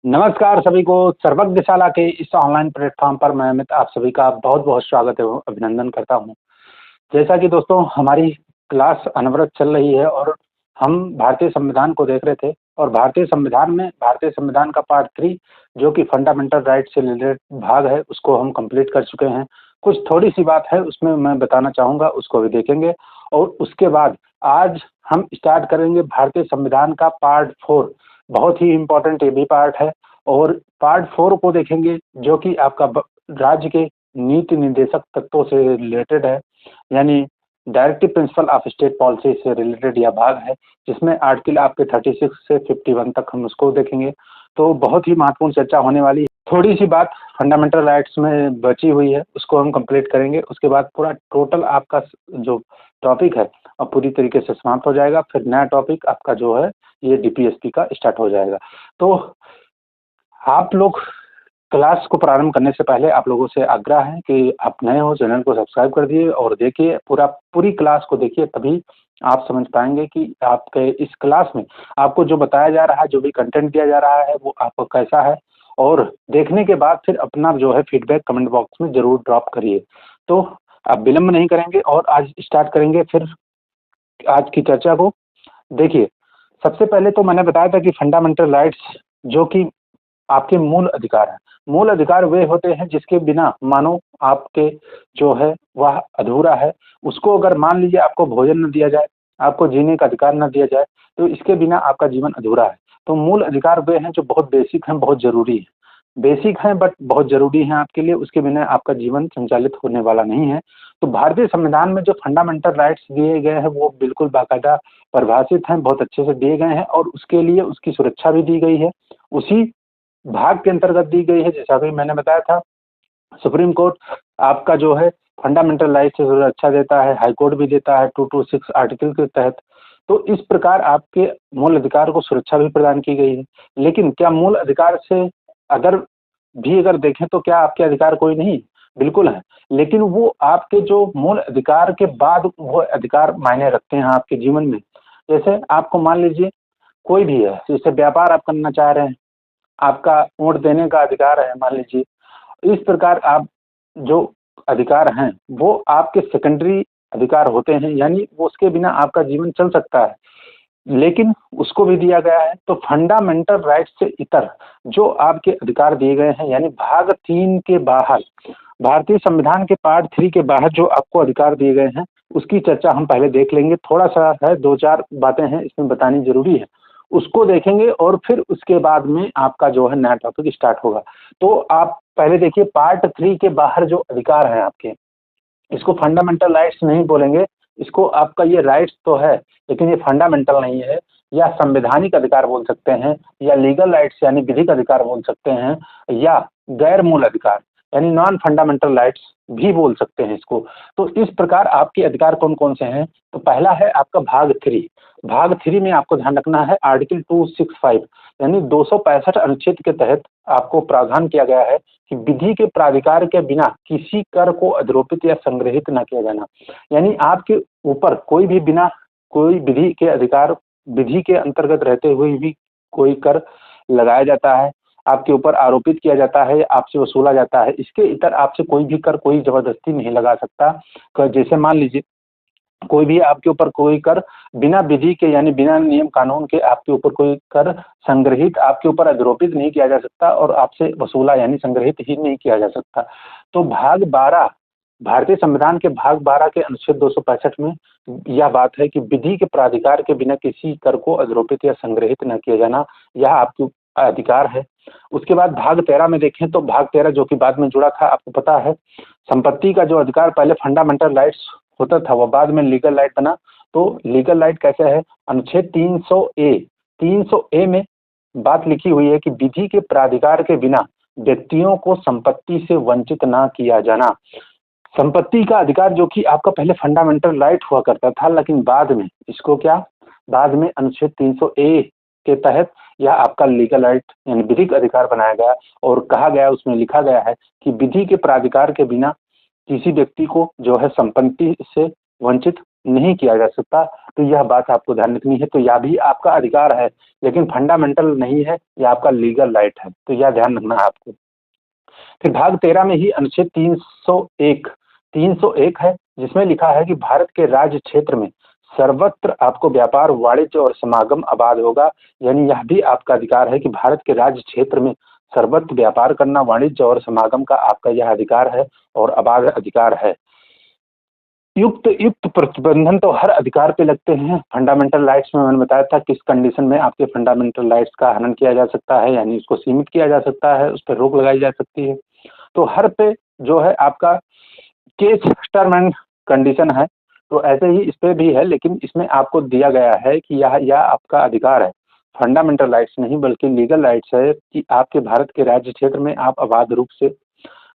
नमस्कार सभी को। सर्वज्ञशाला के इस ऑनलाइन प्लेटफॉर्म पर मैं अमित आप सभी का बहुत बहुत स्वागत एवं अभिनंदन करता हूं। जैसा कि दोस्तों हमारी क्लास अनवरत चल रही है और हम भारतीय संविधान को देख रहे थे और भारतीय संविधान का पार्ट 3 जो कि फंडामेंटल राइट से रिलेटेड भाग है उसको हम कंप्लीट कर चुके हैं। कुछ थोड़ी सी बात है उसमें मैं बताना चाहूँगा, उसको भी देखेंगे और उसके बाद आज हम स्टार्ट करेंगे भारतीय संविधान का पार्ट 4। बहुत ही इम्पोर्टेंट ये भी पार्ट है और पार्ट 4 को देखेंगे जो कि आपका राज्य के नीति निर्देशक तत्वों से रिलेटेड है, यानी directive principle of state policy से रिलेटेड यह भाग है, जिसमें आर्टिकल आपके 36 से 51 तक हम उसको देखेंगे। तो बहुत ही महत्वपूर्ण चर्चा होने वाली है। थोड़ी सी बात फंडामेंटल राइट्स में बची हुई है, उसको हम कंप्लीट करेंगे। उसके बाद पूरा टोटल आपका जो टॉपिक है अब पूरी तरीके से समाप्त हो जाएगा। फिर नया टॉपिक आपका जो है ये डीपीएसपी का स्टार्ट हो जाएगा। तो आप लोग क्लास को प्रारंभ करने से पहले आप लोगों से आग्रह है कि आप नए हो चैनल को सब्सक्राइब कर दिए और देखिए पूरी क्लास को देखिए, तभी आप समझ पाएंगे कि आपके इस क्लास में आपको जो बताया जा रहा है, जो भी कंटेंट दिया जा रहा है वो आपको कैसा है। और देखने के बाद फिर अपना जो है फीडबैक कमेंट बॉक्स में जरूर ड्रॉप करिए। तो आप विलंब नहीं करेंगे और आज स्टार्ट करेंगे फिर आज की चर्चा को। देखिए, सबसे पहले तो मैंने बताया था कि फंडामेंटल राइट्स जो कि आपके मूल अधिकार हैं। मूल अधिकार वे होते हैं जिसके बिना मानो आपके जो है वह अधूरा है। उसको अगर मान लीजिए आपको भोजन न दिया जाए, आपको जीने का अधिकार न दिया जाए, तो इसके बिना आपका जीवन अधूरा है। तो मूल अधिकार वे हैं जो बहुत बेसिक हैं, बहुत ज़रूरी हैं। बेसिक हैं बट बहुत ज़रूरी हैं आपके लिए, उसके बिना आपका जीवन संचालित होने वाला नहीं है। तो भारतीय संविधान में जो फंडामेंटल राइट्स दिए गए हैं वो बिल्कुल बाकायदा परिभाषित हैं, बहुत अच्छे से दिए गए हैं और उसके लिए उसकी सुरक्षा भी दी गई है। उसी भाग के अंतर्गत दी गई है, जैसा कि मैंने बताया था। सुप्रीम कोर्ट आपका जो है फंडामेंटल राइट से सुरक्षा देता है, हाई कोर्ट भी देता है 226 आर्टिकल के तहत। तो इस प्रकार आपके मूल अधिकार को सुरक्षा भी प्रदान की गई है। लेकिन क्या मूल अधिकार से अगर देखें तो क्या आपके अधिकार कोई नहीं? बिल्कुल है। लेकिन वो आपके जो मूल अधिकार के बाद वो अधिकार मायने रखते हैं आपके जीवन में। जैसे आपको मान लीजिए कोई भी है, जैसे व्यापार आप करना चाह रहे हैं, आपका वोट देने का अधिकार है मान लीजिए। इस प्रकार आप जो अधिकार हैं वो आपके सेकेंडरी अधिकार होते हैं, यानी वो उसके बिना आपका जीवन चल सकता है, लेकिन उसको भी दिया गया है। तो फंडामेंटल राइट से इतर जो आपके अधिकार दिए गए हैं, यानी भाग 3 के बाहर, भारतीय संविधान के पार्ट 3 के बाहर जो आपको अधिकार दिए गए हैं उसकी चर्चा हम पहले देख लेंगे। थोड़ा सा है, 2-4 बातें हैं इसमें बतानी जरूरी है, उसको देखेंगे और फिर उसके बाद में आपका जो है नया टॉपिक स्टार्ट होगा। तो आप पहले देखिए पार्ट 3 के बाहर जो अधिकार हैं आपके, इसको फंडामेंटल राइट्स नहीं बोलेंगे। इसको आपका ये राइट्स तो है लेकिन ये फंडामेंटल नहीं है, या संवैधानिक अधिकार बोल सकते हैं, या लीगल राइट्स यानी विधिक अधिकार बोल सकते हैं, या गैर मूल अधिकार यानी नॉन फंडामेंटल राइट्स भी बोल सकते हैं इसको। तो इस प्रकार आपके अधिकार कौन कौन से हैं? तो पहला है आपका भाग 3। भाग 3 में आपको ध्यान रखना है आर्टिकल 265 यानी 265 अनुच्छेद के तहत आपको प्रावधान किया गया है कि विधि के प्राधिकार के बिना किसी कर को अधिरोपित या संग्रहित न किया जाना। यानी आपके ऊपर कोई भी बिना कोई विधि के अंतर्गत रहते हुए भी कोई कर लगाया जाता है, आपके ऊपर आरोपित किया जाता है, आपसे वसूला जाता है। इसके इतर आपसे कोई भी कर कोई जबरदस्ती नहीं लगा सकता। जैसे मान लीजिए कोई भी आपके ऊपर कोई कर बिना विधि के यानी बिना नियम कानून के आपके ऊपर कोई कर संग्रहित आपके ऊपर अधिरोपित नहीं किया जा सकता और आपसे वसूला यानी संग्रहित ही नहीं किया जा सकता। तो भाग 12 भारतीय संविधान के भाग 12 के अनुच्छेद 265 में यह बात है कि विधि के प्राधिकार के बिना किसी कर को अधिरोपित या संग्रहित न किया जाना, यह आपके अधिकार है। उसके बाद भाग 13 में देखें तो भाग 13 जो कि बाद में जुड़ा था, आपको पता है संपत्ति का जो अधिकार पहले फंडामेंटल राइट्स होता था वो बाद में लीगल राइट बना। तो लीगल राइट कैसे है? अनुच्छेद 300 ए में बात लिखी हुई है कि विधि के प्राधिकार के बिना व्यक्तियों को संपत्ति से वंचित ना किया जाना। संपत्ति का अधिकार जो कि आपका पहले फंडामेंटल राइट हुआ करता था, लेकिन बाद में इसको बाद में अनुच्छेद 300 ए के तहत यह आपका लीगल राइट यानी विधिक अधिकार बनाया गया और कहा गया, उसमें लिखा गया है कि विधि के प्राधिकार के बिना किसी व्यक्ति को जो है संपत्ति से वंचित नहीं किया जा सकता, तो यह बात आपको ध्यान रखनी है। तो यह भी आपका अधिकार है, लेकिन फंडामेंटल नहीं है, यह आपका लीगल राइट है, तो यह ध्यान रखना है आपको। फिर भाग 13 में ही अनुच्छेद 301 है, जिसमें लिखा है कि भारत के राज्य क्षेत्र में सर्वत्र आपको व्यापार, वाणिज्य और समागम आबाद होगा। यानी यह भी आपका अधिकार है कि भारत के राज्य क्षेत्र में सर्वत्र व्यापार करना, वाणिज्य और समागम का आपका यह अधिकार है और आबाद अधिकार है। युक्त युक्त प्रतिबंधन तो हर अधिकार पे लगते हैं। फंडामेंटल राइट्स में मैंने बताया था किस कंडीशन में आपके फंडामेंटल राइट्स का हनन किया जा सकता है, यानी उसको सीमित किया जा सकता है, उस पर रोक लगाई जा सकती है। तो हर पे जो है आपका केस टर्म एंड कंडीशन है, तो ऐसे ही इस पे भी है, लेकिन इसमें आपको दिया गया है कि यह आपका अधिकार है। फंडामेंटल राइट्स नहीं बल्कि लीगल राइट्स है कि आपके भारत के राज्य क्षेत्र में आप अबाध रूप से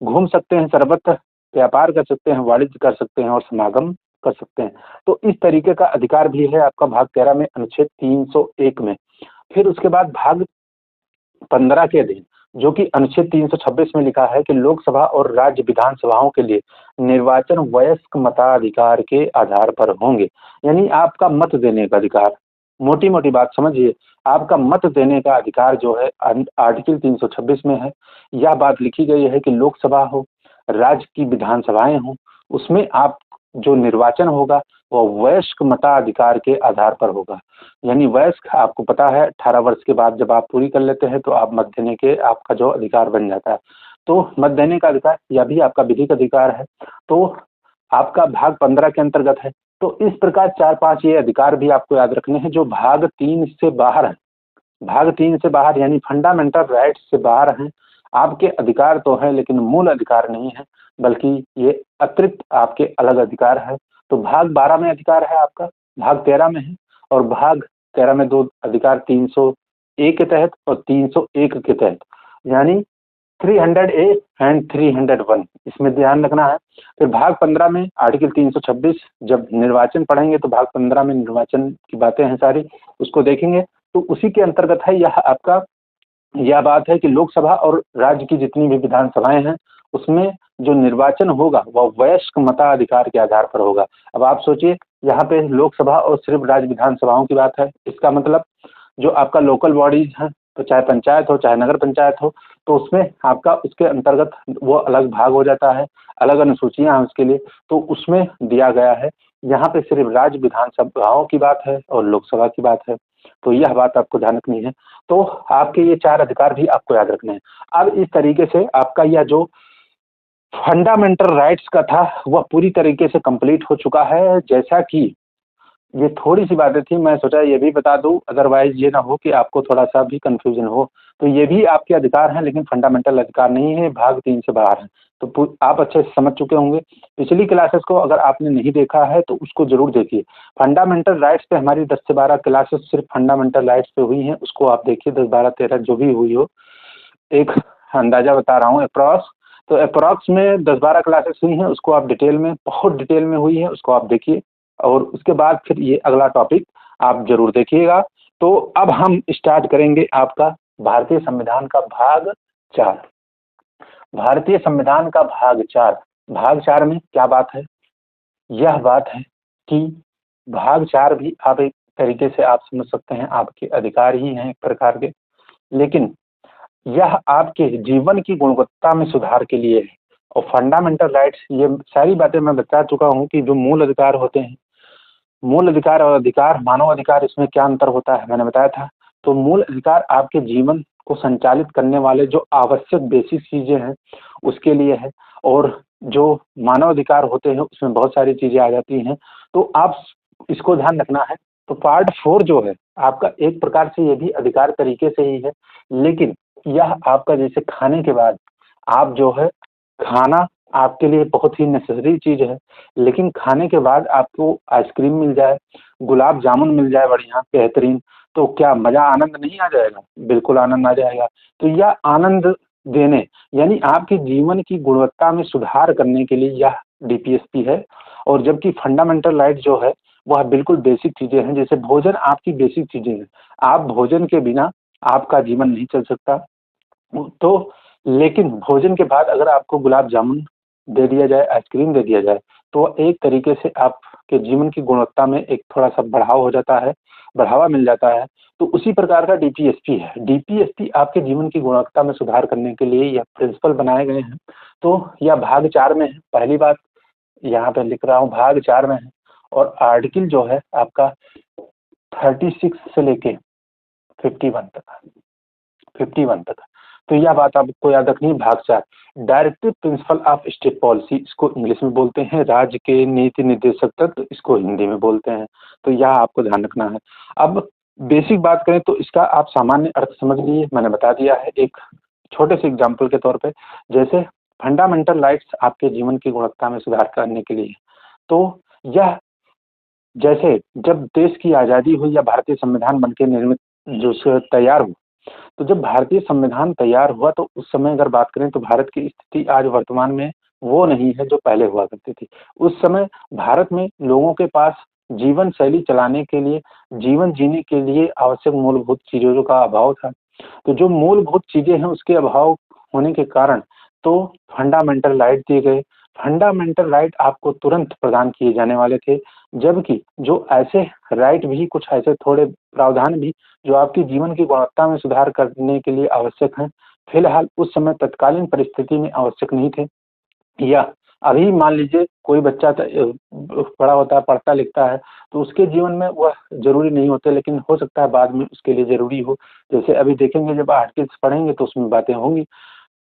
घूम सकते हैं, सर्वत्र व्यापार कर सकते हैं, वाणिज्य कर सकते हैं और समागम कर सकते हैं। तो इस तरीके का अधिकार भी है आपका भाग 13 में अनुच्छेद 301 में। फिर उसके बाद भाग 15 के अधीन, जो कि अनुच्छेद 326 में लिखा है कि लोकसभा और राज्य विधानसभाओं के लिए निर्वाचन वयस्क मताधिकार के आधार पर होंगे। यानी आपका मत देने का अधिकार, मोटी मोटी बात समझिए, आपका मत देने का अधिकार जो है आर्टिकल 326 में है। यह बात लिखी गई है कि लोकसभा हो, राज्य की विधानसभाएं हों, उसमें आप जो निर्वाचन होगा वह वयस्क मताधिकार के आधार पर होगा। यानी वयस्क आपको पता है 18 वर्ष के बाद जब आप पूरी कर लेते हैं तो आप मत देने के आपका जो अधिकार बन जाता है। तो मत देने का अधिकार यह भी आपका विधिक अधिकार है, तो आपका भाग 15 के अंतर्गत है। तो इस प्रकार 4-5 ये अधिकार भी आपको याद रखने हैं जो भाग 3 से बाहर हैं। भाग 3 से बाहर यानी फंडामेंटल राइट्स से बाहर हैं। आपके अधिकार तो हैं लेकिन मूल अधिकार नहीं है, बल्कि ये अतिरिक्त आपके अलग अधिकार है। तो भाग 12 में अधिकार है आपका, भाग 13 में है, और भाग 13 में 2 अधिकार 301 के तहत और 301 के तहत, यानी 300 ए एंड 301, इसमें ध्यान रखना है। फिर भाग 15 में आर्टिकल 326, जब निर्वाचन पढ़ेंगे तो भाग 15 में निर्वाचन की बातें हैं सारी, उसको देखेंगे। तो उसी के अंतर्गत है यह आपका, यह बात है कि लोकसभा और राज्य की जितनी भी विधानसभाएं हैं उसमें जो निर्वाचन होगा वह वयस्क मताधिकार के आधार पर होगा। अब आप सोचिए, यहाँ पे लोकसभा और सिर्फ राज्य विधानसभाओं की बात है, इसका मतलब जो आपका लोकल बॉडीज है, तो चाहे पंचायत हो चाहे नगर पंचायत हो, तो उसमें आपका उसके अंतर्गत वो अलग भाग हो जाता है, अलग अनुसूचियां हैं उसके लिए। तो उसमें दिया गया है, यहाँ पे सिर्फ राज्य विधानसभाओं की बात है और लोकसभा की बात है। तो यह बात आपको ध्यान रखनी है। तो आपके ये 4 अधिकार भी आपको याद रखने हैं। अब इस तरीके से आपका यह जो फंडामेंटल राइट्स का था वह पूरी तरीके से कंप्लीट हो चुका है। जैसा कि ये थोड़ी सी बातें थी, मैं सोचा ये भी बता दूं, अदरवाइज ये ना हो कि आपको थोड़ा सा भी कंफ्यूजन हो। तो ये भी आपके अधिकार हैं लेकिन फंडामेंटल अधिकार नहीं है, भाग 3 से बाहर है। तो आप अच्छे से समझ चुके होंगे। पिछली क्लासेस को अगर आपने नहीं देखा है तो उसको जरूर देखिए। फंडामेंटल राइट्स पे हमारी 10 से 12 क्लासेस सिर्फ फंडामेंटल राइट्स पे हुई हैं, उसको आप देखिए, 10, 12, 13 जो भी हुई हो, एक अंदाजा बता रहा हूँ अप्रॉक्स। तो अप्रॉक्स में 10-12 क्लासेस हुई हैं, उसको आप डिटेल में, बहुत डिटेल में हुई है, उसको आप देखिए। और उसके बाद फिर ये अगला टॉपिक आप जरूर देखिएगा। तो अब हम स्टार्ट करेंगे आपका भारतीय संविधान का भाग 4। भारतीय संविधान का भाग 4। भाग 4 में क्या बात है? यह बात है कि भाग 4 भी आप एक तरीके से आप समझ सकते हैं आपके अधिकार ही हैं एक प्रकार के, लेकिन यह आपके जीवन की गुणवत्ता में सुधार के लिए है। और फंडामेंटल राइट्स, ये सारी बातें मैं बता चुका हूँ कि जो मूल अधिकार होते हैं, मूल अधिकार और अधिकार, मानव अधिकार, इसमें क्या अंतर होता है मैंने बताया था। तो मूल अधिकार आपके जीवन को संचालित करने वाले जो आवश्यक बेसिक चीजें हैं उसके लिए है, और जो मानव अधिकार होते हैं उसमें बहुत सारी चीजें आ जाती हैं। तो आप इसको ध्यान रखना है। तो पार्ट 4 जो है आपका, एक प्रकार से ये भी अधिकार तरीके से ही है, लेकिन यह आपका जैसे खाने के बाद आप जो है, खाना आपके लिए बहुत ही नेसेसरी चीज है, लेकिन खाने के बाद आपको आइसक्रीम मिल जाए, गुलाब जामुन मिल जाए बढ़िया बेहतरीन, तो क्या मजा आनंद नहीं आ जाएगा? बिल्कुल आनंद आ जाएगा। तो यह आनंद देने, यानी आपके जीवन की गुणवत्ता में सुधार करने के लिए यह डीपीएसपी है। और जबकि फंडामेंटल राइट जो है वह बिल्कुल बेसिक चीजें हैं, जैसे भोजन आपकी बेसिक चीजें हैं, आप भोजन के बिना आपका जीवन नहीं चल सकता। तो लेकिन भोजन के बाद अगर आपको गुलाब जामुन दे दिया जाए, आइसक्रीम दे दिया जाए, तो एक तरीके से आप के जीवन की गुणवत्ता में एक थोड़ा-सा बढ़ाव हो जाता है, बढ़ावा मिल जाता है। तो उसी प्रकार का डीपीएसपी है। डीपीएसपी आपके जीवन की गुणवत्ता में सुधार करने के लिए यह प्रिंसिपल बनाए गए हैं। तो यह भाग 4 में है। पहली बात यहाँ पे लिख रहा हूँ, भाग 4 में है और आर्टिकल जो है आपका 36 से लेके 51 तक, 51 तक। तो यह बात आपको याद रखनी है। भाग 4 directive principle of state policy, इसको इंग्लिश में बोलते हैं। राज्य के नीति निर्देशक तत्व, इसको हिंदी में बोलते हैं। तो यह आपको ध्यान रखना है। अब बेसिक बात करें तो इसका आप सामान्य अर्थ समझ लीजिए, मैंने बता दिया है एक छोटे से एग्जाम्पल के तौर पे। जैसे फंडामेंटल राइट्स आपके जीवन की गुणवत्ता में सुधार करने के लिए। तो यह जैसे जब देश की आज़ादी हुई या भारतीय संविधान बनके निर्मित जो तैयार हुआ, तो जब भारतीय संविधान तैयार हुआ तो उस समय अगर बात करें तो भारत की स्थिति आज वर्तमान में वो नहीं है जो पहले हुआ करती थी। उस समय भारत में लोगों के पास जीवन शैली चलाने के लिए, जीवन जीने के लिए आवश्यक मूलभूत चीज़ों का अभाव था। तो जो मूलभूत चीज़ें हैं उसके अभाव होने के कारण तो फंडामेंटल राइट दिए गए। फंडामेंटल राइट आपको तुरंत प्रदान किए जाने वाले थे, जबकि जो ऐसे राइट भी कुछ ऐसे थोड़े प्रावधान भी जो आपकी जीवन की गुणवत्ता में सुधार करने के लिए आवश्यक हैं, फिलहाल उस समय तत्कालीन परिस्थिति में आवश्यक नहीं थे। या अभी मान लीजिए कोई बच्चा बड़ा होता है, पढ़ता लिखता है, तो उसके जीवन में वह ज़रूरी नहीं होते, लेकिन हो सकता है बाद में उसके लिए ज़रूरी हो। जैसे अभी देखेंगे जब आर्टिकल्स पढ़ेंगे तो उसमें बातें होंगी।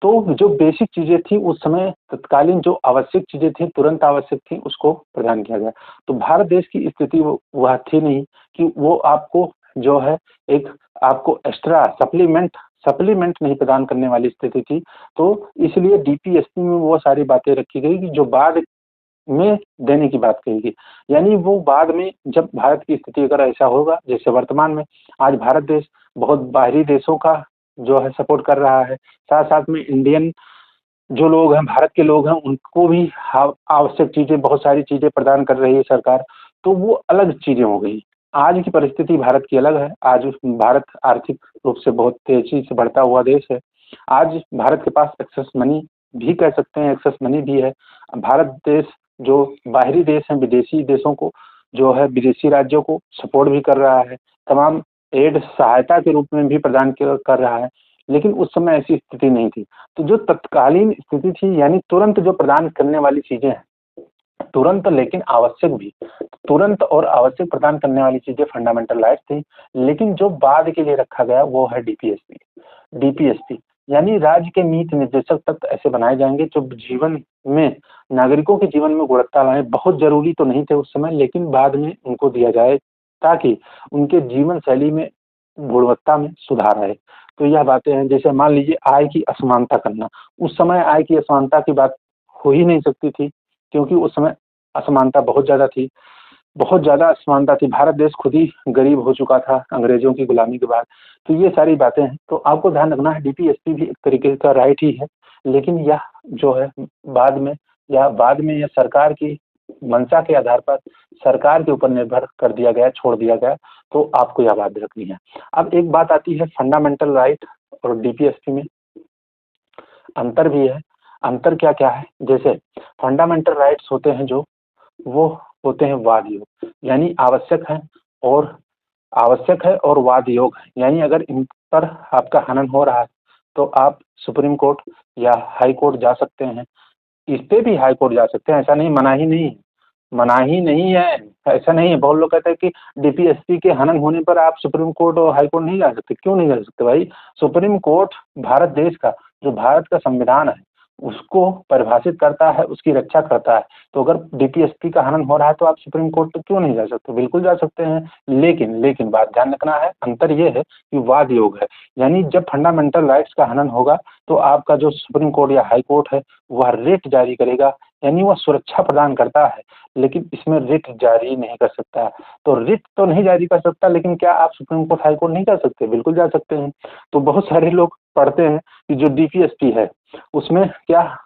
तो जो बेसिक चीज़ें थी उस समय तत्कालीन जो आवश्यक चीज़ें थी, तुरंत आवश्यक थी, उसको प्रदान किया गया। तो भारत देश की स्थिति वो वह थी नहीं कि वो आपको जो है एक आपको एक्स्ट्रा सप्लीमेंट नहीं प्रदान करने वाली स्थिति थी। तो इसलिए डीपीएसपी में वो सारी बातें रखी गई कि जो बाद में देने की बात कही गई। यानी वो बाद में जब भारत की स्थिति अगर ऐसा होगा जैसे वर्तमान में आज भारत देश बहुत बाहरी देशों का जो है सपोर्ट कर रहा है, साथ-साथ में इंडियन जो लोग हैं, भारत के लोग हैं, उनको भी आवश्यक चीज़ें, बहुत सारी चीज़ें प्रदान कर रही है सरकार, तो वो अलग चीज़ें हो गई। आज की परिस्थिति भारत की अलग है। आज भारत आर्थिक रूप से बहुत तेज़ी से बढ़ता हुआ देश है। आज भारत के पास एक्सेस मनी भी कह सकते हैं, एक्सेस मनी भी है। भारत देश जो बाहरी देश हैं, विदेशी देशों को जो है विदेशी राज्यों को सपोर्ट भी कर रहा है। तमाम एड सहायता के रूप में भी प्रदान कर रहा है। लेकिन उस समय ऐसी स्थिति नहीं थी। तो जो तत्कालीन स्थिति थी यानी तुरंत जो प्रदान करने वाली चीज़ें हैं, तुरंत लेकिन आवश्यक भी, तुरंत और आवश्यक प्रदान करने वाली चीज़ें फंडामेंटल राइट्स थी, लेकिन जो बाद के लिए रखा गया वो है डीपीएसपी। डीपीएसपी यानी राज्य के नीति निर्देशक तत्व ऐसे बनाए जाएँगे जो जीवन में नागरिकों के जीवन में गुणवत्ता लाएँ। बहुत ज़रूरी तो नहीं थे उस समय, लेकिन बाद में उनको दिया जाए ताकि उनके जीवन शैली में गुणवत्ता में सुधार आए। तो यह बातें हैं। जैसे मान लीजिए आय की असमानता करना, उस समय आय की असमानता की बात हो ही नहीं सकती थी, क्योंकि उस समय असमानता बहुत ज़्यादा थी, बहुत ज़्यादा असमानता थी। भारत देश खुद ही गरीब हो चुका था अंग्रेज़ों की गुलामी के बाद। तो ये सारी बातें हैं। तो आपको ध्यान रखना है डीपीएसपी भी एक तरीके का राइट ही है, लेकिन यह जो है बाद में यह सरकार की मंशा के आधार पर सरकार के ऊपर निर्भर कर दिया गया, छोड़ दिया गया। तो आपको यह बात रखनी है। अब एक बात आती है फंडामेंटल राइट और डीपीएसपी में अंतर भी है। अंतर क्या-क्या है? जैसे फंडामेंटल राइट्स होते हैं जो, वो होते हैं वाद योग, यानी आवश्यक है और वाद योग है। यानी अगर इन पर आपका हनन हो रहा है, तो आप सुप्रीम कोर्ट या हाई कोर्ट जा सकते हैं। इस पे भी हाई कोर्ट जा सकते हैं, ऐसा नहीं, मनाही नहीं है, मनाही नहीं है, ऐसा नहीं है। बहुत लोग कहते हैं कि डीपीएसपी के हनन होने पर आप सुप्रीम कोर्ट और हाई कोर्ट नहीं जा सकते। क्यों नहीं जा सकते भाई? सुप्रीम कोर्ट भारत देश का, जो भारत का संविधान है, उसको परिभाषित करता है, उसकी रक्षा करता है। तो अगर डीपीएसपी का हनन हो रहा है तो आप सुप्रीम कोर्ट क्यों नहीं जा सकते? बिल्कुल जा सकते हैं। लेकिन बात ध्यान रखना है, अंतर ये है कि वाद योग है। यानी जब फंडामेंटल राइट्स का हनन होगा तो आपका जो सुप्रीम कोर्ट या हाई कोर्ट है, वह रिट जारी करेगा, यानी वह सुरक्षा प्रदान करता है, लेकिन इसमें रिट जारी नहीं कर सकता। तो रिट तो नहीं जारी कर सकता, लेकिन क्या आप सुप्रीम कोर्ट, हाई कोर्ट नहीं जा सकते? बिल्कुल जा सकते हैं। तो बहुत सारे लोग पढ़ते हैं कि जो डीपीएसपी है, उसमें क्या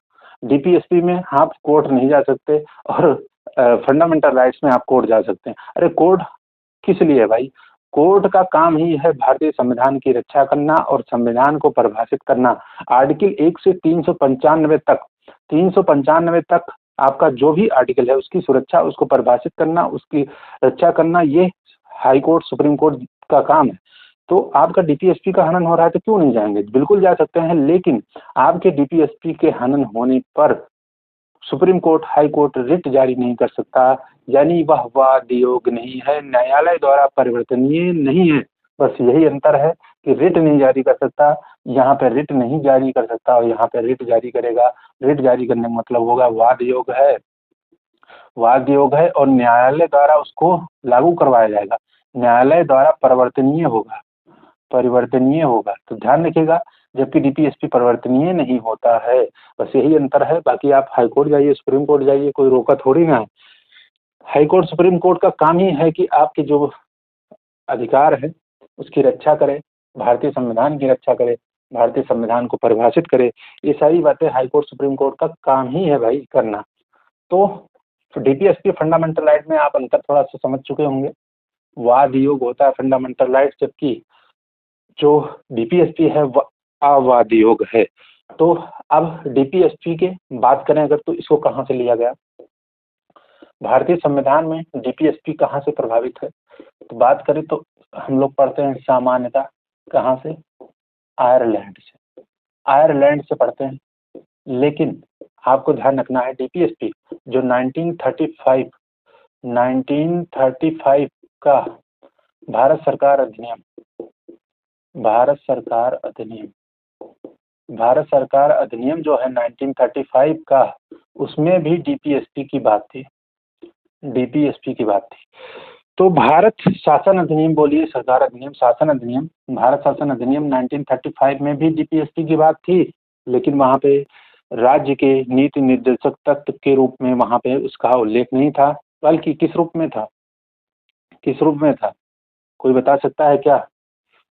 डीपीएसपी में आप कोर्ट नहीं जा सकते और फंडामेंटल राइट्स में आप कोर्ट जा सकते हैं। अरे कोर्ट किस लिए है भाई? कोर्ट का काम ही है भारतीय संविधान की रक्षा करना और संविधान को परिभाषित करना। आर्टिकल 1 से 395 तक आपका जो भी आर्टिकल है उसकी सुरक्षा, उसको परिभाषित करना, उसकी रक्षा करना, ये हाई कोर्ट सुप्रीम कोर्ट का काम है। तो आपका डीपीएसपी का हनन हो रहा है तो क्यों नहीं जाएंगे? बिल्कुल जा सकते हैं, लेकिन आपके डीपीएसपी के हनन होने पर supreme court, high court writ जारी नहीं कर सकता, यानी वह वाद योग नहीं है, न्यायालय द्वारा परिवर्तनीय नहीं है। बस यही अंतर है कि रिट नहीं जारी कर सकता, यहाँ पे रिट नहीं जारी कर सकता और यहाँ पे रिट जारी करेगा। रिट जारी करने का मतलब होगा वाद योग है, वाद योग है और न्यायालय द्वारा उसको लागू करवाया जाएगा, न्यायालय द्वारा परिवर्तनीय होगा, परिवर्तनीय होगा। तो ध्यान रखिएगा, जबकि डीपीएसपी परिवर्तनीय नहीं होता है। बस यही अंतर है, बाकी आप हाई कोर्ट जाइए, सुप्रीम कोर्ट जाइए, कोई रोका थोड़ी ना है। हाई कोर्ट सुप्रीम कोर्ट का काम ही है कि आपके जो अधिकार है उसकी रक्षा करे, भारतीय संविधान की रक्षा करे, भारतीय संविधान को परिभाषित करे। ये सारी बातें हाई कोर्ट सुप्रीम कोर्ट का काम ही है भाई करना। तो डीपीएसपी फंडामेंटल राइट में आप अंतर थोड़ा सा समझ चुके होंगे। वाद योग होता है फंडामेंटल राइट, जबकि जो डीपीएसपी है वह अवाद योग है। तो अब डीपीएसपी के बात करें अगर, तो इसको कहाँ से लिया गया? भारतीय संविधान में डीपीएसपी कहाँ से प्रभावित है? तो बात करें तो हम लोग पढ़ते हैं सामान्यता कहाँ से? आयरलैंड से, आयरलैंड से पढ़ते हैं। लेकिन आपको ध्यान रखना है डीपीएसपी जो 1935 का भारत सरकार अधिनियम, भारत सरकार अधिनियम, भारत सरकार अधिनियम जो है 1935 का, उसमें भी डीपीएसपी की बात थी, डीपीएसपी की बात थी। तो भारत शासन अधिनियम, बोलिए सरकार अधिनियम, शासन अधिनियम, भारत शासन अधिनियम 1935 में भी डीपीएसपी की बात थी, लेकिन वहाँ पे राज्य के नीति निर्देशक तत्व के रूप में वहाँ पे उसका उल्लेख नहीं था, बल्कि किस रूप में था? किस रूप में था? कोई बता सकता है क्या?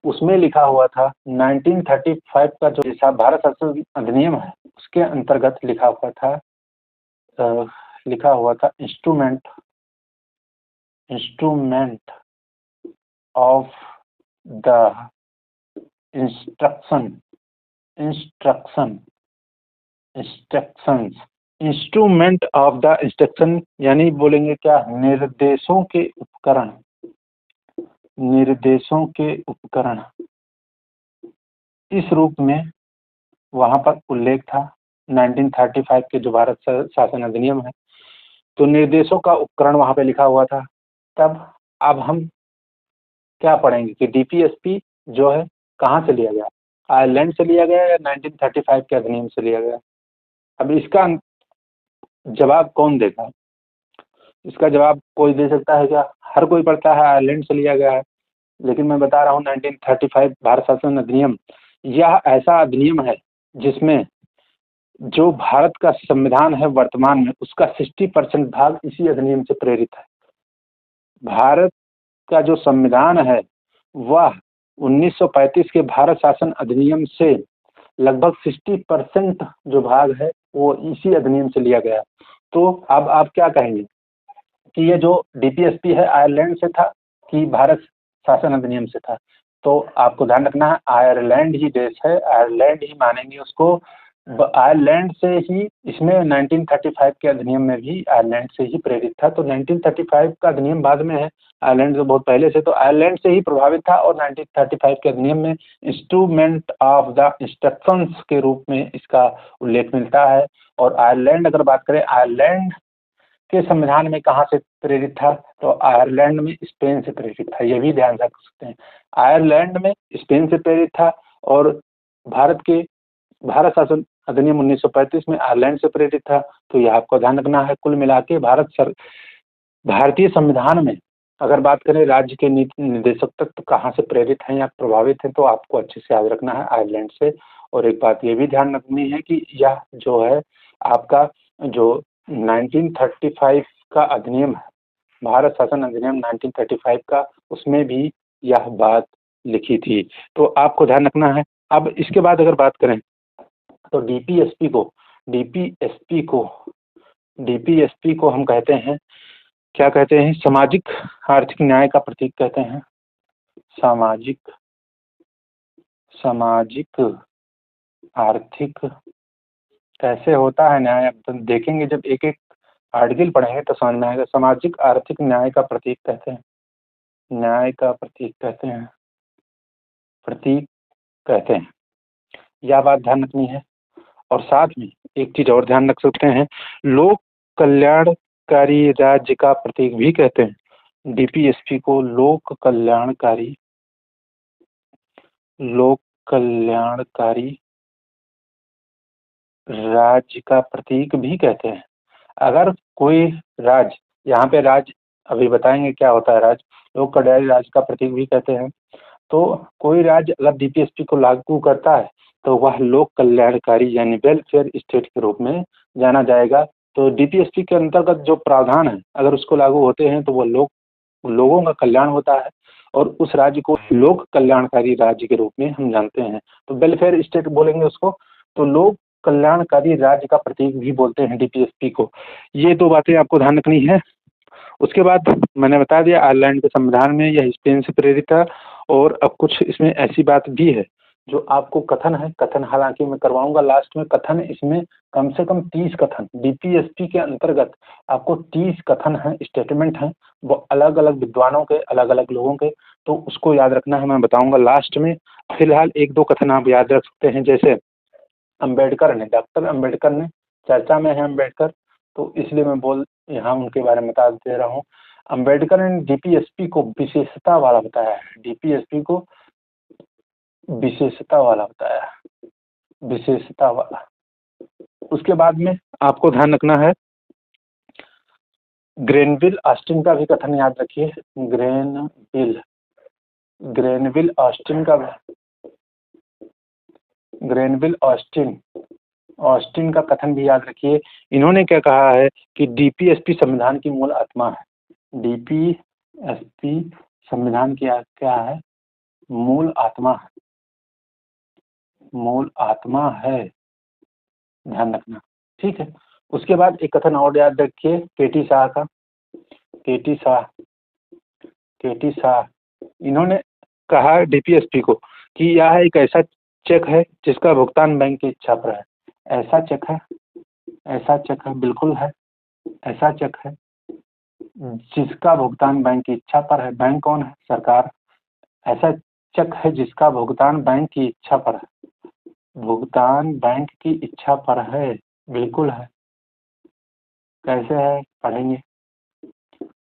उसमें लिखा हुआ था 1935 का जो जैसा भारत शासन अधिनियम है उसके अंतर्गत लिखा हुआ था, लिखा हुआ था instrument, instrument of the instruction, instruction, instructions, instrument of the instruction, यानी बोलेंगे क्या? निर्देशों के उपकरण, निर्देशों के उपकरण, इस रूप में वहाँ पर उल्लेख था 1935 के जो भारत शासन अधिनियम है। तो निर्देशों का उपकरण वहाँ पे लिखा हुआ था। तब अब हम क्या पढ़ेंगे कि डीपीएसपी जो है कहाँ से लिया गया? आयरलैंड से लिया गया या 1935 के अधिनियम से लिया गया? अब इसका जवाब कौन देगा? इसका जवाब कोई दे सकता है क्या? हर कोई पढ़ता है आयरलैंड से लिया गया है, लेकिन मैं बता रहा हूँ 1935 भारत शासन अधिनियम, यह ऐसा अधिनियम है जिसमें जो भारत का संविधान है वर्तमान में, उसका 60% भाग इसी अधिनियम से प्रेरित है। भारत का जो संविधान है वह 1935 के भारत शासन अधिनियम से लगभग 60% जो भाग है वो इसी अधिनियम से लिया गया। तो अब आप क्या कहेंगे कि ये जो डीपीएसपी है आयरलैंड से था कि भारत शासन अधिनियम से था? तो आपको ध्यान रखना है आयरलैंड ही देश है, आयरलैंड ही मानेंगे उसको। आयरलैंड से ही इसमें 1935 के अधिनियम में भी आयरलैंड से ही प्रेरित था। तो 1935 का अधिनियम बाद में है, आयरलैंड तो बहुत पहले से, तो आयरलैंड से ही प्रभावित था और 1935 के अधिनियम में इंस्ट्रूमेंट ऑफ द इंस्ट्रक्शंस के रूप में इसका उल्लेख मिलता है। और आयरलैंड अगर बात करें, आयरलैंड के संविधान में कहाँ से प्रेरित था? तो आयरलैंड में स्पेन से प्रेरित था, ये भी ध्यान रख सकते हैं। आयरलैंड में स्पेन से प्रेरित था और भारत के भारत शासन अधिनियम 1935 में आयरलैंड से प्रेरित था। तो यह आपको ध्यान रखना है। कुल मिला के भारतीय संविधान में अगर बात करें राज्य के नीति निर्देशक तत्व कहाँ से प्रेरित हैं या प्रभावित हैं, तो आपको अच्छे से याद रखना है आयरलैंड से। और एक बात ये भी ध्यान रखनी है कि यह जो है आपका जो 1935 का अधिनियम है, भारत शासन अधिनियम 1935 का, उसमें भी यह बात लिखी थी। तो आपको ध्यान रखना है। अब इसके बाद अगर बात करें तो डीपीएसपी को हम कहते हैं, क्या कहते हैं? सामाजिक आर्थिक न्याय का प्रतीक कहते हैं। सामाजिक, सामाजिक आर्थिक कैसे होता है न्याय? अब तो देखेंगे जब एक एक आर्टिकल पढ़ेंगे तो समझ में आएगा। सामाजिक आर्थिक न्याय का प्रतीक कहते हैं, न्याय का प्रतीक कहते हैं, प्रतीक कहते हैं। यह बात ध्यान रखनी है। और साथ में एक चीज और ध्यान रख सकते हैं, लोक कल्याणकारी राज्य का प्रतीक भी कहते हैं। डीपीएसपी को लोक कल्याणकारी राज्य का प्रतीक भी कहते हैं। अगर कोई राज्य, यहाँ पे राज्य अभी बताएंगे क्या होता है राज्य, लोक कल्याणकारी राज्य का प्रतीक भी कहते हैं। तो कोई राज्य अगर डीपीएसपी को लागू करता है तो वह लोक कल्याणकारी यानी वेलफेयर स्टेट के रूप में जाना जाएगा। तो डीपीएसपी के अंतर्गत जो प्रावधान है अगर उसको लागू होते हैं तो वह लोगों का कल्याण होता है और उस राज्य को लोक कल्याणकारी राज्य के रूप में हम जानते हैं। तो वेलफेयर स्टेट बोलेंगे उसको, तो लोक कल्याणकारी राज्य का प्रतीक भी बोलते हैं डीपीएसपी को। ये दो बातें आपको ध्यान रखनी है। उसके बाद मैंने बता दिया आयरलैंड के संविधान में यह स्पेन से प्रेरित था। और अब कुछ इसमें ऐसी बात भी है जो आपको कथन है, कथन हालांकि मैं करवाऊंगा लास्ट में कथन, इसमें कम से कम 30 कथन डीपीएसपी के अंतर्गत आपको 30 कथन हैं, स्टेटमेंट हैं, वो अलग अलग विद्वानों के, अलग अलग लोगों के। तो उसको याद रखना है, मैं बताऊंगा लास्ट में। फिलहाल एक दो कथन आप याद रख सकते हैं, जैसे अम्बेडकर ने, डॉक्टर अम्बेडकर ने, चर्चा में है अम्बेडकर, तो इसलिए मैं यहाँ उनके बारे में बता दे रहा हूँ। अम्बेडकर ने डीपीएसपी को विशेषता वाला बताया है, डीपीएसपी को विशेषता वाला बताया है, विशेषता वाला। उसके बाद में आपको ध्यान रखना है ग्रेनविल ऑस्टिन का भी कथन याद रखिए। ग्रेनविल ऑस्टिन का कथन भी याद रखिए। इन्होंने क्या कहा है कि डीपीएसपी संविधान की मूल आत्मा है। डीपीएसपी संविधान की क्या है? मूल आत्मा है, ध्यान रखना, ठीक है। उसके बाद एक कथन और याद रखिए केटी शाह का, केटी शाह। इन्होंने कहा डीपीएसपी को कि यह एक ऐसा चेक है जिसका भुगतान बैंक की इच्छा पर है। ऐसा चेक है, बिल्कुल है, ऐसा चेक है जिसका भुगतान बैंक की इच्छा पर है। बैंक कौन है? सरकार। ऐसा चेक है जिसका भुगतान बैंक की इच्छा पर है, भुगतान बैंक की इच्छा पर है, बिल्कुल है। कैसे है पढ़ेंगे।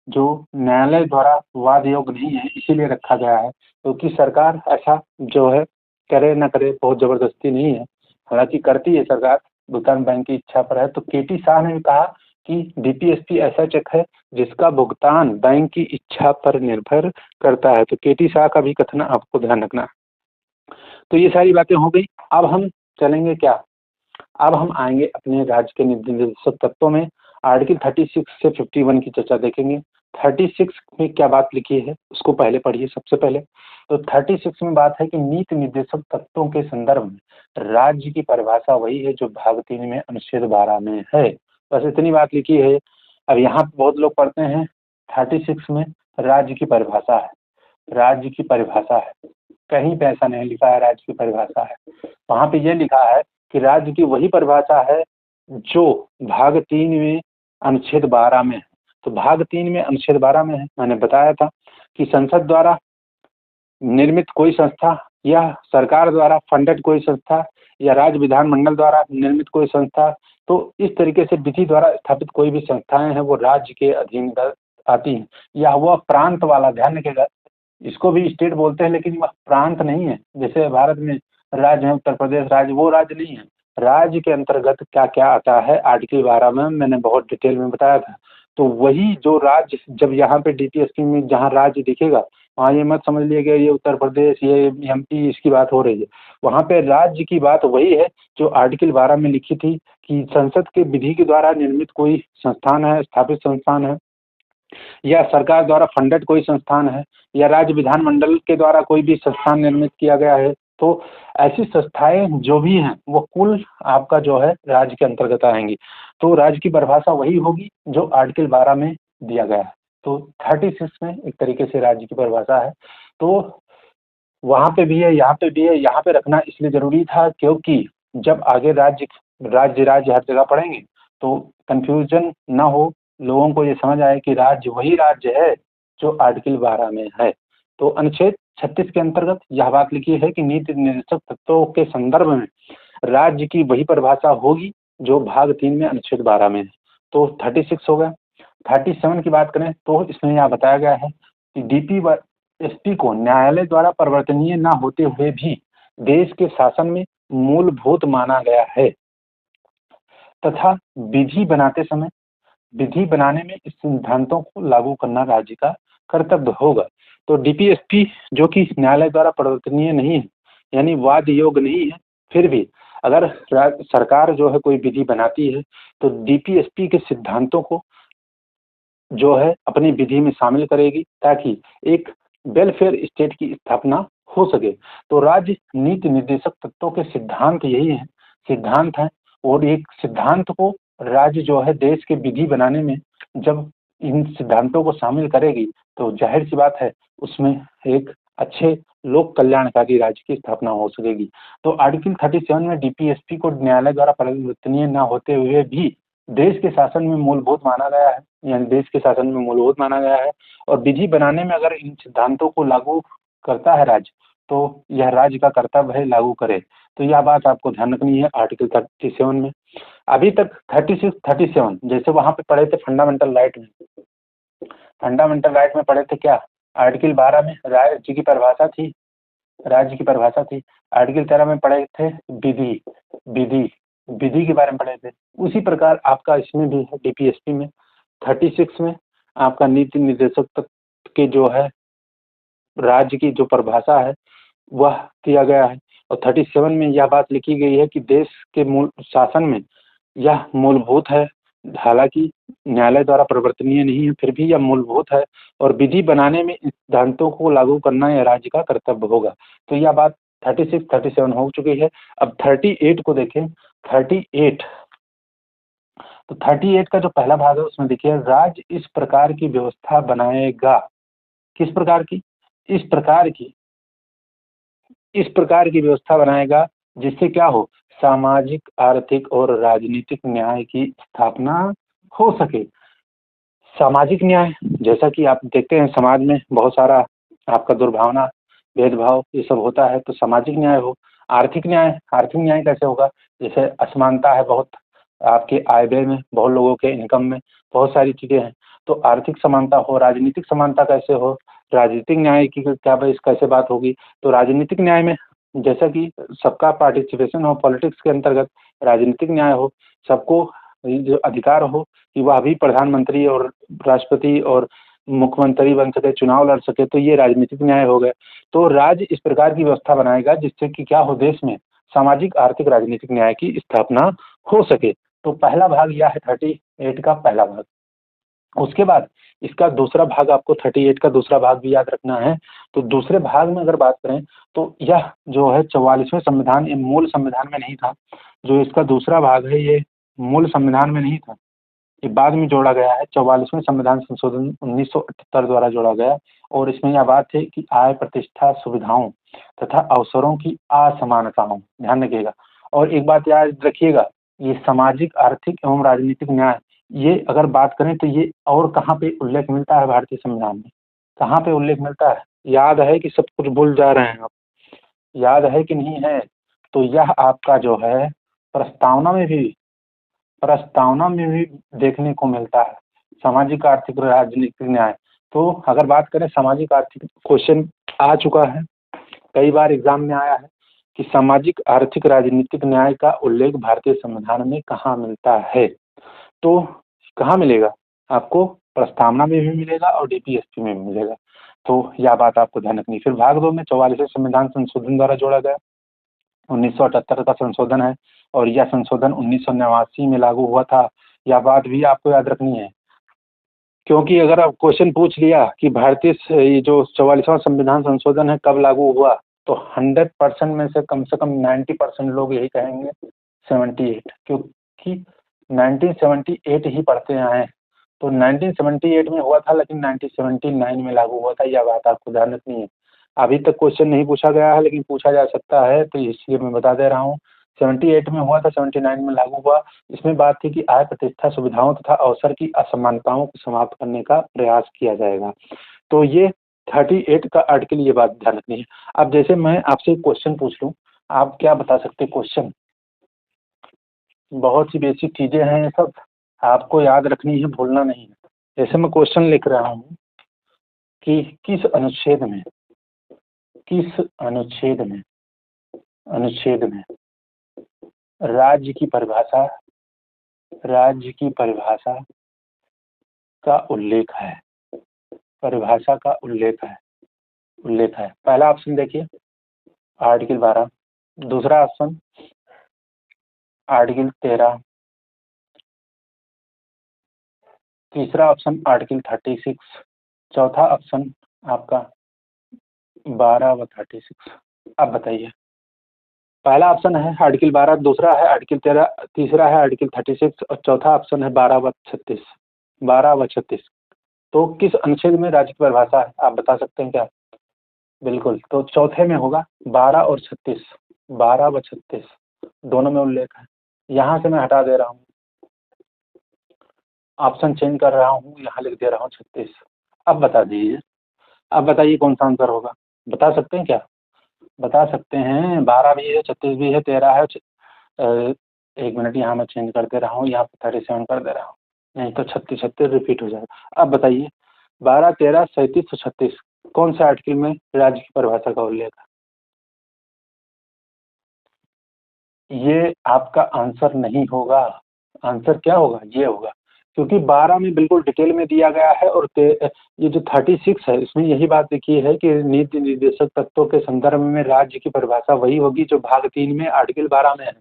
जो न्यायालय द्वारा वाद योग्य नहीं है इसीलिए रखा गया है, क्योंकि सरकार ऐसा जो है करे न करे, बहुत जबरदस्ती नहीं है, हालांकि करती है सरकार, भुगतान बैंक की इच्छा पर है। तो केटी शाह ने कहा कि डीपीएसपी ऐसा चेक है जिसका भुगतान बैंक की इच्छा पर निर्भर करता है। तो केटी शाह का भी कथन आपको ध्यान रखना। तो ये सारी बातें हो गई। अब हम चलेंगे क्या, अब हम आएंगे अपने राज्य के निर्देशक तत्वों में। आर्टिकल 36 से 51 की चर्चा देखेंगे। 36 में क्या बात लिखी है उसको पहले पढ़िए सबसे पहले। तो 36 में बात है कि नीति निर्देशक तत्वों के संदर्भ में राज्य की परिभाषा वही है जो भाग 3 में अनुच्छेद 12 में है। बस इतनी बात लिखी है। अब यहाँ बहुत लोग पढ़ते हैं 36 में राज्य की परिभाषा है, राज्य की परिभाषा है, कहीं पे ऐसा नहीं लिखा है राज्य की परिभाषा है। वहाँ पे ये लिखा है कि राज्य की वही परिभाषा है जो भाग 3 में अनुच्छेद 12 में है। तो भाग 3 में अनुच्छेद 12 में है, मैंने बताया था कि संसद द्वारा निर्मित कोई संस्था या सरकार द्वारा फंडेड कोई संस्था या राज्य विधानमंडल द्वारा निर्मित कोई संस्था, तो इस तरीके से विधि द्वारा स्थापित कोई भी संस्थाएं हैं वो राज्य के अधीन आती हैं। या वह प्रांत वाला, ध्यान रखिएगा, इसको भी स्टेट बोलते हैं लेकिन वह प्रांत नहीं है। जैसे भारत में राज्य है, उत्तर प्रदेश राज्य, वो राज्य नहीं है। राज्य के अंतर्गत क्या क्या आता है आर्टिकल 12 में मैंने बहुत डिटेल में बताया था। तो वही जो राज्य, जब यहाँ पे डीपीएसपी में जहाँ राज्य दिखेगा वहाँ ये मत समझ लिएगा ये उत्तर प्रदेश, ये एमपी, इसकी बात हो रही है। वहाँ पे राज्य की बात वही है जो आर्टिकल 12 में लिखी थी कि संसद के विधि के द्वारा निर्मित कोई संस्थान है, स्थापित संस्थान है, या सरकार द्वारा फंडेड कोई संस्थान है, या राज्य विधानमंडल के द्वारा कोई भी संस्थान निर्मित किया गया है। तो ऐसी संस्थाएं जो भी हैं वो कुल आपका जो है राज्य के अंतर्गत आएंगी। तो राज्य की परिभाषा वही होगी जो आर्टिकल 12 में दिया गया है। तो 36 में एक तरीके से राज्य की परिभाषा है। तो वहाँ पे भी है, यहाँ पे भी है। यहाँ पे रखना इसलिए जरूरी था क्योंकि जब आगे राज्य हर जगह पढ़ेंगे तो कंफ्यूजन ना हो, लोगों को ये समझ आए कि राज्य वही राज्य है जो आर्टिकल 12 में है। तो अनुच्छेद 36 के अंतर्गत यह बात लिखी है कि नीति निर्देशक तत्वों के संदर्भ में राज्य की वही परिभाषा होगी जो भाग 3 में अनुच्छेद 12 में है। तो 36 हो गया। 37 की बात करें तो इसमें यह बताया गया है कि डीपीएसपी को न्यायालय द्वारा परिवर्तनीय न होते हुए भी देश के शासन में मूलभूत माना गया है तथा विधि बनाने में इस सिद्धांतों को लागू करना राज्य का कर्तव्य होगा। तो डीपीएसपी जो कि न्यायालय द्वारा परिवर्तनीय नहीं है, यानी वाद योग्य नहीं है, फिर भी अगर सरकार जो है कोई विधि बनाती है तो डीपीएसपी के सिद्धांतों को जो है अपनी विधि में शामिल करेगी ताकि एक वेलफेयर स्टेट की स्थापना हो सके। तो राज्य नीति निर्देशक तत्वों के सिद्धांत यही है, सिद्धांत है, और एक सिद्धांत को राज्य जो है देश के विधि बनाने में जब इन सिद्धांतों को शामिल करेगी तो जाहिर सी बात है उसमें एक अच्छे लोक कल्याणकारी राज्य की स्थापना हो सकेगी। तो आर्टिकल 37 में डीपीएसपी को न्यायालय द्वारा परिवर्तनीय न होते हुए भी देश के शासन में मूलभूत माना गया है, यानी देश के शासन में मूलभूत माना गया है, और विधि बनाने में अगर इन सिद्धांतों को लागू करता है राज्य तो यह राज्य का कर्तव्य है लागू करे। तो यह बात आपको ध्यान रखनी है आर्टिकल 37 में। अभी तक 36 37 जैसे वहां पे पढ़े थे फंडामेंटल राइट में, फंडामेंटल राइट में पढ़े थे क्या, आर्टिकल 12 में राज्य की परिभाषा थी, राज्य की परिभाषा थी। आर्टिकल 13 में पढ़े थे विधि विधि विधि के बारे में पढ़े थे। उसी प्रकार आपका इसमें भी है डीपीएसपी में 36 में आपका नीति निर्देशक तत्व के जो है राज्य की जो परिभाषा है वह किया गया है, और 37 में यह बात लिखी गई है कि देश के मूल शासन में यह मूलभूत है, हालांकि न्यायालय द्वारा परिवर्तनीय नहीं है फिर भी यह मूलभूत है, और विधि बनाने में इस सिद्धांतों को लागू करना यह राज्य का कर्तव्य होगा। तो यह बात 36 37 हो चुकी है। अब 38 को देखें। 38 तो 38 का जो पहला भाग है उसमें देखिए राज्य इस प्रकार की व्यवस्था बनाएगा, किस प्रकार की, इस प्रकार की व्यवस्था बनाएगा जिससे क्या हो, सामाजिक आर्थिक और राजनीतिक न्याय की स्थापना हो सके। सामाजिक न्याय, जैसा कि आप देखते हैं समाज में बहुत सारा आपका दुर्भावना भेदभाव ये सब होता है, तो सामाजिक न्याय हो। आर्थिक न्याय कैसे होगा, जैसे असमानता है बहुत, आपके आय व्यय में, बहुत लोगों के इनकम में बहुत सारी चीजें हैं, तो आर्थिक समानता हो। राजनीतिक समानता कैसे हो, राजनीतिक न्याय की क्या इस कैसे बात होगी, तो राजनीतिक न्याय में जैसा कि सबका पार्टिसिपेशन हो, पॉलिटिक्स के अंतर्गत राजनीतिक न्याय हो, सबको जो अधिकार हो कि वह भी प्रधानमंत्री और राष्ट्रपति और मुख्यमंत्री बन सके, चुनाव लड़ सके, तो ये राजनीतिक न्याय हो गए। तो राज्य इस प्रकार की व्यवस्था बनाएगा जिससे कि क्या हो, देश में सामाजिक आर्थिक राजनीतिक न्याय की स्थापना हो सके। तो पहला भाग यह है 38 का पहला भाग। उसके बाद इसका दूसरा भाग, आपको 38 का दूसरा भाग भी याद रखना है। तो दूसरे भाग में अगर बात करें तो यह जो है 44वें संविधान, ये मूल संविधान में नहीं था। जो इसका दूसरा भाग है ये मूल संविधान में नहीं था, ये बाद में जोड़ा गया है। 44वें संविधान संशोधन 1978 द्वारा जोड़ा गया, और इसमें यह बात है कि आय, प्रतिष्ठा, सुविधाओं तथा अवसरों की असमानताओं, ध्यान रखिएगा। और एक बात याद रखिएगा, ये सामाजिक आर्थिक एवं राजनीतिक न्याय, ये अगर बात करें तो ये और कहाँ पे उल्लेख मिलता है भारतीय संविधान में, कहाँ पे उल्लेख मिलता है, याद है कि सब कुछ भूल जा रहे हैं आप, याद है कि नहीं है? तो यह आपका जो है प्रस्तावना में भी देखने को मिलता है, सामाजिक आर्थिक राजनीतिक न्याय। तो अगर बात करें सामाजिक आर्थिक, क्वेश्चन आ चुका है, कई बार एग्जाम में आया है कि सामाजिक आर्थिक राजनीतिक न्याय का उल्लेख भारतीय संविधान में कहाँ मिलता है। तो कहाँ मिलेगा, आपको प्रस्तावना में भी मिलेगा और डीपीएसपी में भी मिलेगा। तो यह बात आपको ध्यान रखनी। फिर भाग 2 में 44वें संविधान संशोधन द्वारा जोड़ा गया, 1978 का संशोधन है, और यह संशोधन 1989 में लागू हुआ था। यह बात भी आपको याद रखनी है, क्योंकि अगर आप क्वेश्चन पूछ लिया कि भारतीय ये जो 44वां संविधान संशोधन है कब लागू हुआ, तो 100% में से कम 90% लोग यही कहेंगे 78, क्योंकि 1978 ही पढ़ते आए हैं। तो 1978 में हुआ था, लेकिन 1979 में लागू हुआ था, यह बात आपको ध्यान रखनी है। अभी तक क्वेश्चन नहीं पूछा गया है लेकिन पूछा जा सकता है, तो इसलिए मैं बता दे रहा हूँ। 78 में हुआ था, 79 में लागू हुआ। इसमें बात थी कि आय, प्रतिष्ठा, सुविधाओं तथा अवसर की असमानताओं को समाप्त करने का प्रयास किया जाएगा। तो ये 38 का आर्टिकल, ये बात ध्यान रखनी है। अब जैसे मैं आपसे एक क्वेश्चन पूछ लूँ, आप क्या बता सकते हैं क्वेश्चन? बहुत सी बेसिक चीजें हैं ये सब, आपको याद रखनी है, भूलना नहीं है। जैसे मैं क्वेश्चन लिख रहा हूँ कि किस अनुच्छेद में अनुच्छेद में राज्य की परिभाषा का उल्लेख है, परिभाषा का उल्लेख है। पहला ऑप्शन देखिए, आर्टिकल 12। दूसरा ऑप्शन आर्टिकल 13। तीसरा ऑप्शन आर्टिकल 36। चौथा ऑप्शन आपका 12 व 36। अब बताइए, पहला ऑप्शन है आर्टिकल 12, दूसरा है आर्टिकल 13, तीसरा है आर्टिकल 36 और चौथा ऑप्शन है 12 व 36। 12 व 36। तो किस अनुच्छेद में राज्य की परिभाषा है, आप बता सकते हैं क्या? बिल्कुल, तो चौथे में होगा 12 और 36। 12 व 36 दोनों में उल्लेख है। यहाँ से मैं हटा दे रहा हूँ, ऑप्शन चेंज कर रहा हूँ, यहाँ लिख दे रहा हूँ 36। अब बता दीजिए, अब बताइए कौन सा आंसर होगा, बता सकते हैं क्या? बता सकते हैं, 12 भी है, 36 भी है, 13 है। एक मिनट, यहाँ मैं चेंज कर दे रहा हूँ, यहाँ पर 37 कर दे रहा हूँ, नहीं तो 36 36 रिपीट हो जाएगा। अब बताइए, 12, 13, 37 और 36 कौन से आर्टिकल में राज्य की परिभाषा का उल्लेख है? ये आपका आंसर नहीं होगा। आंसर क्या होगा? ये होगा, क्योंकि 12 में बिल्कुल डिटेल में दिया गया है, और ये जो 36 है इसमें यही बात लिखी है कि नीति निर्देशक तत्वों के संदर्भ में राज्य की परिभाषा वही होगी जो भाग 3 में आर्टिकल 12 में है।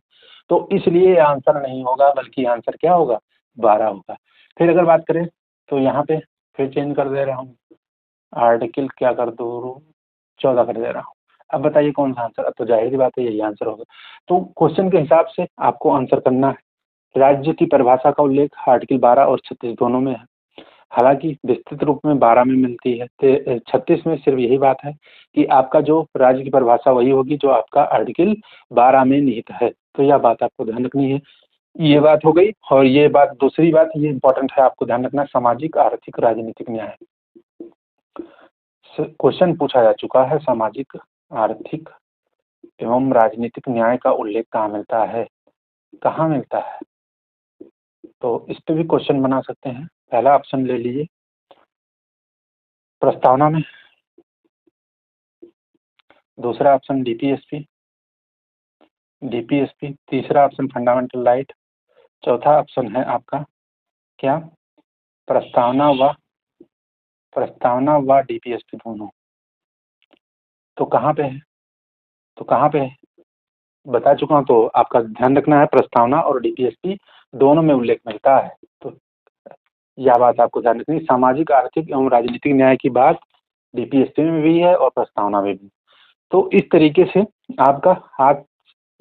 तो इसलिए ये आंसर नहीं होगा, बल्कि आंसर क्या होगा? 12 होगा। फिर अगर बात करें तो यहाँ पे फिर चेंज कर दे रहा हूँ, आर्टिकल क्या कर दूँ, 14 कर दे रहा हूँ। अब बताइए कौन सा आंसर? अब तो जाहिर सी बात है यही आंसर होगा। तो क्वेश्चन के हिसाब से आपको आंसर करना है। राज्य की परिभाषा का उल्लेख आर्टिकल 12 और 36 दोनों में है। हालांकि विस्तृत रूप में 12 में मिलती है, 36 में सिर्फ यही बात है कि आपका जो राज्य की परिभाषा वही होगी जो आपका आर्टिकल 12 में निहित है। तो यह बात आपको ध्यान रखनी है। ये बात हो गई, और ये बात, दूसरी बात ये इंपॉर्टेंट है, आपको ध्यान रखना, सामाजिक, आर्थिक, राजनीतिक न्याय। क्वेश्चन पूछा जा चुका है, सामाजिक, आर्थिक एवं राजनीतिक न्याय का उल्लेख कहाँ मिलता है, कहाँ मिलता है? तो इस पे भी क्वेश्चन बना सकते हैं। पहला ऑप्शन ले लीजिए, प्रस्तावना में। दूसरा ऑप्शन डीपीएसपी। तीसरा ऑप्शन फंडामेंटल राइट। चौथा ऑप्शन है आपका क्या? प्रस्तावना व डीपीएसपी दोनों। तो कहाँ पे है? बता चुका हूँ, तो आपका ध्यान रखना है, प्रस्तावना और डीपीएसपी दोनों में उल्लेख मिलता है। तो यह बात आपको ध्यान रखनी, सामाजिक, आर्थिक एवं राजनीतिक न्याय की बात डीपीएसपी में भी है और प्रस्तावना में भी। तो इस तरीके से आपका आप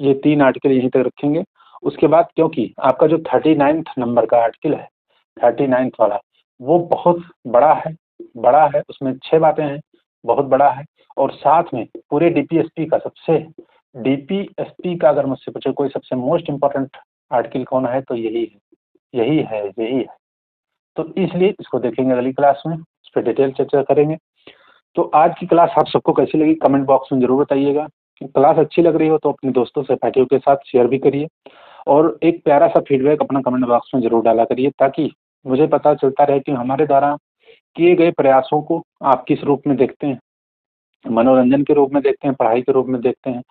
ये 3 आर्टिकल यहीं तक रखेंगे। उसके बाद, क्योंकि आपका जो 39 नंबर का आर्टिकल है, 39 वाला, वो बहुत बड़ा है, उसमें 6 बातें हैं, बहुत बड़ा है। और साथ में पूरे डीपीएसपी का अगर मुझसे पूछे कोई सबसे मोस्ट इम्पोर्टेंट आर्टिकल कौन है, तो यही है। तो इसलिए इसको देखेंगे अगली क्लास में, उस पर डिटेल चर्चा करेंगे। तो आज की क्लास आप सबको कैसी लगी कमेंट बॉक्स में जरूर बताइएगा। क्लास अच्छी लग रही हो तो अपने दोस्तों सहपाठियों के साथ शेयर भी करिए, और एक प्यारा सा फीडबैक अपना कमेंट बॉक्स में जरूर डाला करिए, ताकि मुझे पता चलता रहे कि हमारे द्वारा किए गए प्रयासों को आप किस रूप में देखते हैं, मनोरंजन के रूप में देखते हैं, पढ़ाई के रूप में देखते हैं।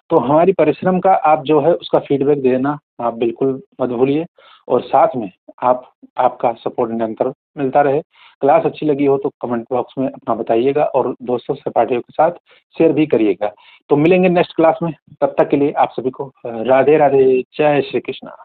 तो हमारी परिश्रम का आप जो है उसका फीडबैक देना आप बिल्कुल मत भूलिए, और साथ में आपका सपोर्ट निरंतर मिलता रहे। क्लास अच्छी लगी हो तो कमेंट बॉक्स में अपना बताइएगा, और दोस्तों सहपाठियों के साथ शेयर भी करिएगा। तो मिलेंगे नेक्स्ट क्लास में, तब तक के लिए आप सभी को राधे राधे, जय श्री कृष्णा।